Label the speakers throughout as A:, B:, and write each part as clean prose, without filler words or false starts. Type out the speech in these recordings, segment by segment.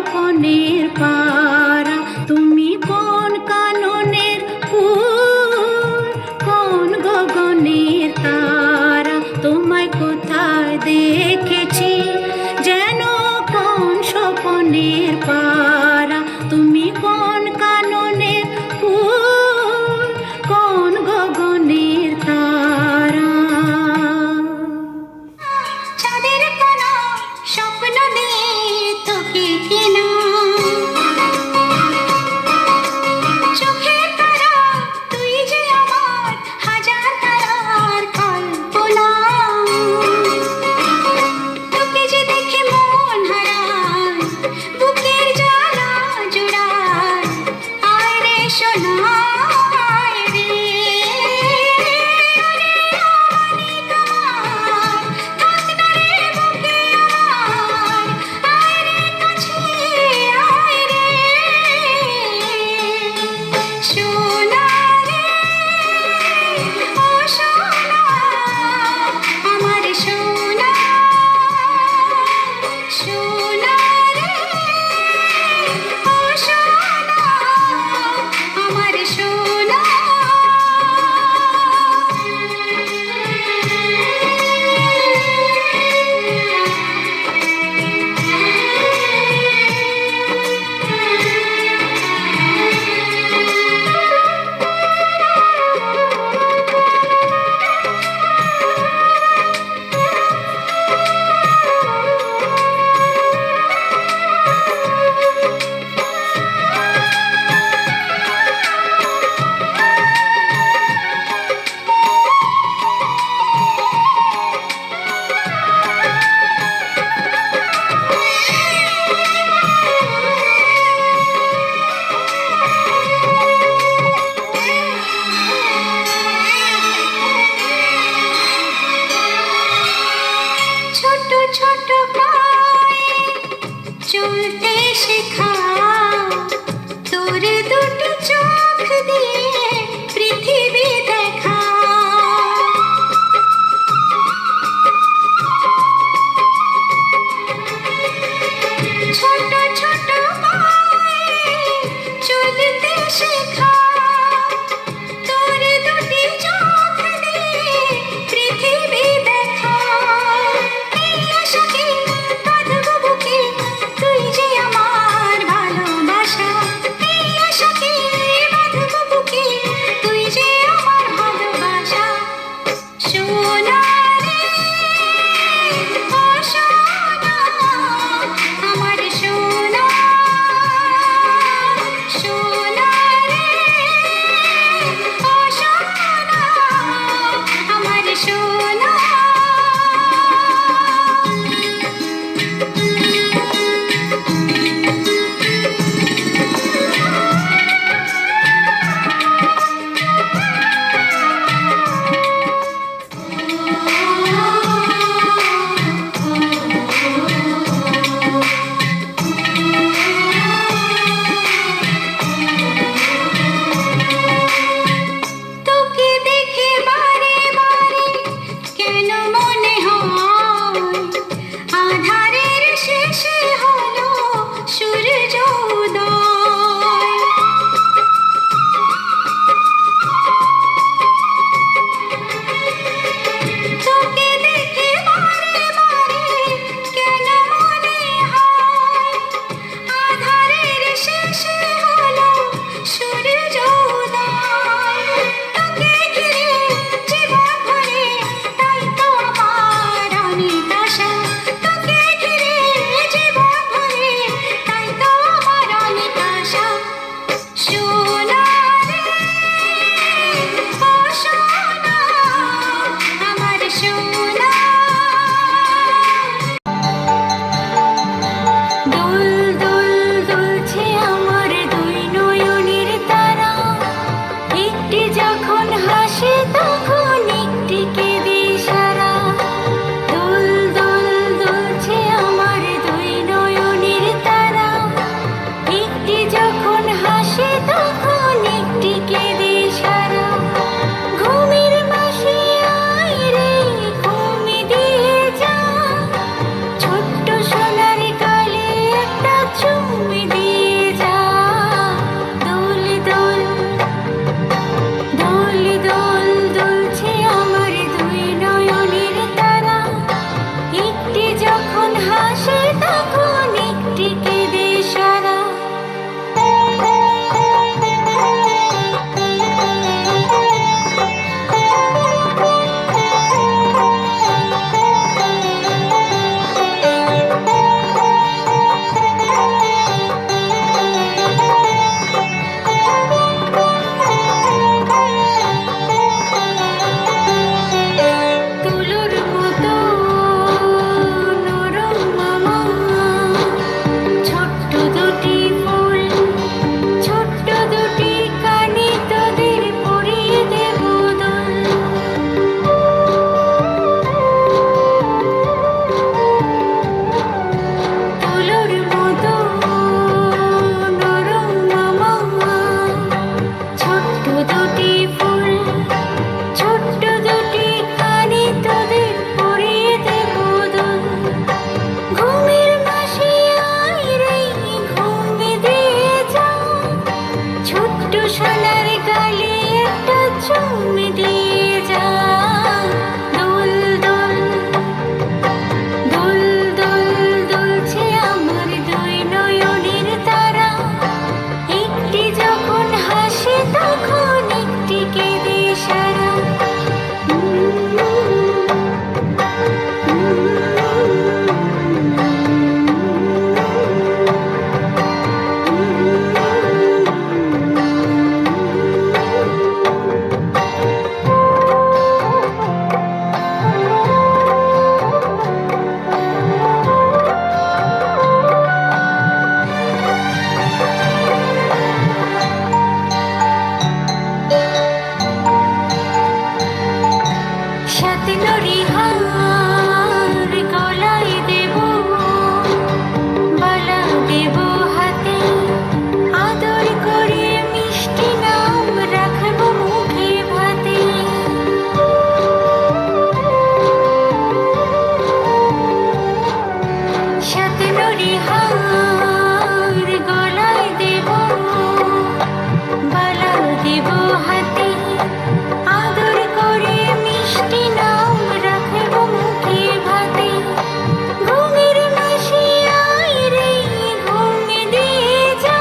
A: স্বপনের পারা, তুমি কোন কাননের ফুল, কোন গগনের তারা, তোমায় কোথায় দেখেছি যেন কোন স্বপনের পারা, তুমি কোন কাননের ফুল, কোন গগনের তারা।
B: চাঁদের কোনা স্বপ্ন দিয়ে তোকে কেনা, চোখের তারা তুই যে আমার হাজার তারার কল্পনা, তোকে যে দেখে মন হারায়, বুকের জ্বালা জোড়ায়, আয় রে সোনা আয় রে, থাক না রে বুকে আমার, আয় রে কাছে আয় রে, সোনা রে ও সোনা আমার সোনা, সোনা রে ও সোনা আমার সোনা। ছোট ছোট পায়ে চলতে শেখা, তোর দুটি চোখ দিয়ে পৃথিবী দেখা, ছোট ছোট পায়ে চলতে শেখা, তোর দুটি চোখ দিয়ে পৃথিবী দেখা, এই আশাকে বাঁধবো বুকে, তুই যে আমার ভালোবাসা, এই আশাকে বাঁধবো বুকে, তুই যে আমার ভালোবাসা, সোনা রে ও সোনা আমার সোনা, সোনা রে ও সোনা আমার সোনা। তোকে দেখে বারে বারে কেন মনে হয় আধারের শেষে হলো সূর্যোদয়, তোকে দেখে বারে বারে কেন মনে হয় আধারের শেষে হলো সূর্যোদয়, তোকে ঘিরে জীবন ভরে তাই তো আমার অনেক আশা, তোকে ঘিরে জীবন ভরে তাই তো আমার অনেক আশা, সোনা রে ও সোনা আমার সোনা। দোল দোল দুলছে আমার দুই নয়নের তারা, একটি যখন হাসে তখন একটি কেঁদে সারা, দোল দোল দুলছে আমার দুই নয়নের তারা, একটি যখন হাসে তখন একটি কেঁদে সারা, ঘুমের মাসে আয় রে ঘুম দিয়ে যা, ছোট্ট সোনার গালে একটা চুমু করে হার গলায় দেব, বালা দেব হাতে, আদর করে মিষ্টি নাম রাখব মুখে ভাতে। ঘুমের মাসি আয় রে ঘুম দিয়ে যা,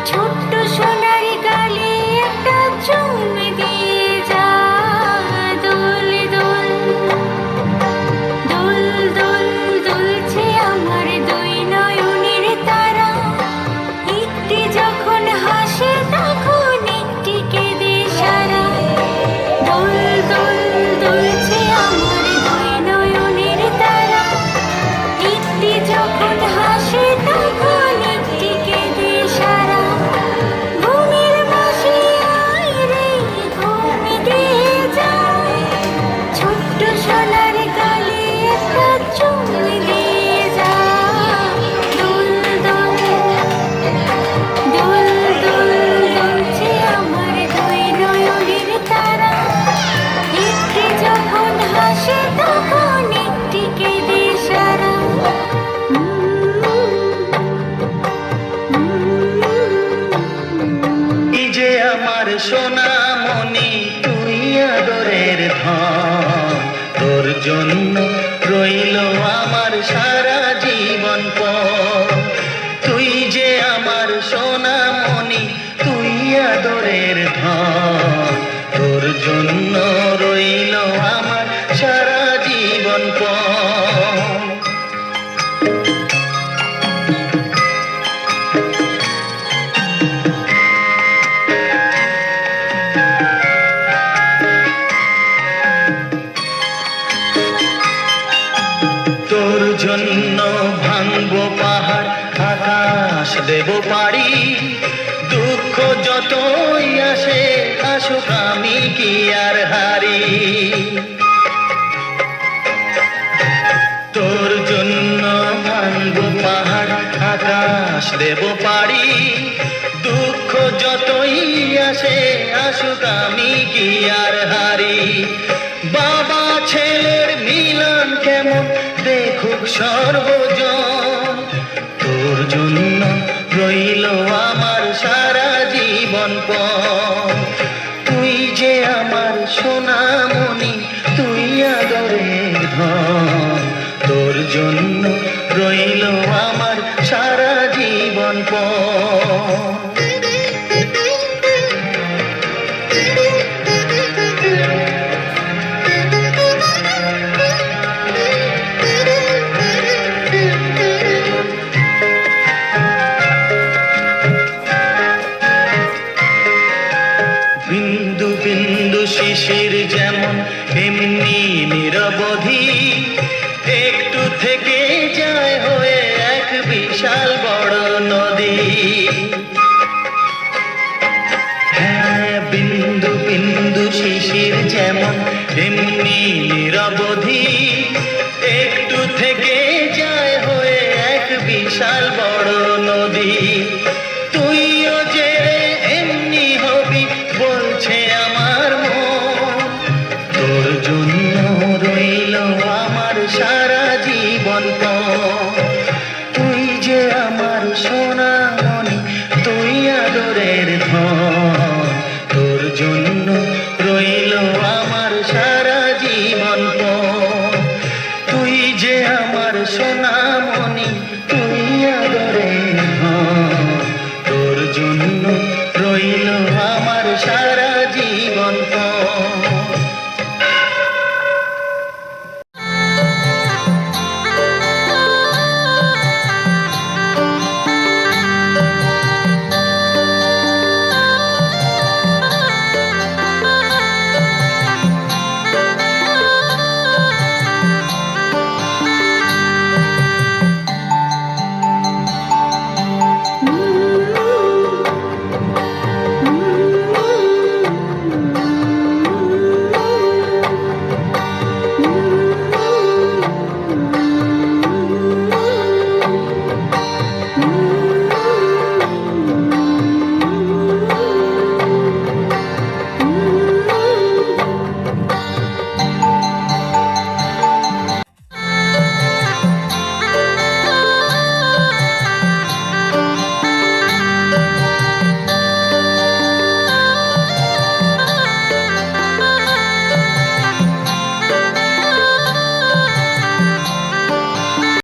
B: ছোট্ট সোনার গালে একটা চুম দিয়ে যা। দোল দোল দোল দোল দুলছে আমার দুই নয়নের তারা, একটি যখন হাসে তখন একটি কেঁদে সারা। দোল দোল দুলছে আমার দুই নয়নের তারা, একটি যখন হাসে তখন একটি কেঁদে সারা। ঘুমের মাসি আয় রে ঘুম দিয়ে যা, ছোট্ট সোনার গালে একটা চুম দিয়ে যা। দোল দোল দোল দোল দুলছে আমার দুই নয়নের তারা, একটি যখন হাসে তখন একটি কেঁদে সারা।
C: এই যে আমার সোনামণি তুই আদরের ধন, তোর জন্য রইল আমার সারা জীবন পর। তুই যে আমার সোনামণি তুই আদরের ধন, তোর জন্য রইল আমার সারা জীবন পর। তোর জন্য ভাঙবো পাহাড় আকাশ দেব পারি, দুঃখ যতই আসে আসুক আমি কি আর হারি। তোর জন্য ভাঙবো পাহাড় আকাশ দেব পারি, দুঃখ যতই আসে আসুক আমি কি আর হারি। বাবা ছেলের মিলন কেমন দেখুক সর্বজন, তোর জন্য রইল আমার সারা জীবন পর। তুই যে আমার সোনামণি তুই আদরের ধন, তোর জন্য রইল আমার সারা জীবন পর। বিন্দু বিন্দু শিশির যেমন এমনি নিরবধি, একটু থেকে যায় হয়ে এক বিশাল বড় নদী। হ্যাঁ, বিন্দু বিন্দু শিশির যেমন এমনি নিরবধি, একটু থেকে যায় হয়ে এক বিশাল বড় নদী। তুইও যে এমনি হবি বলছে আমার মন, তোর জন্য রইল আমার সারা জীবন পর। তুই যে আমার সোনামণি তুই আদরের ধন, তোর জন্য রইল আমার সারা জীবন পর। তুই যে আমার সোনামণি তুই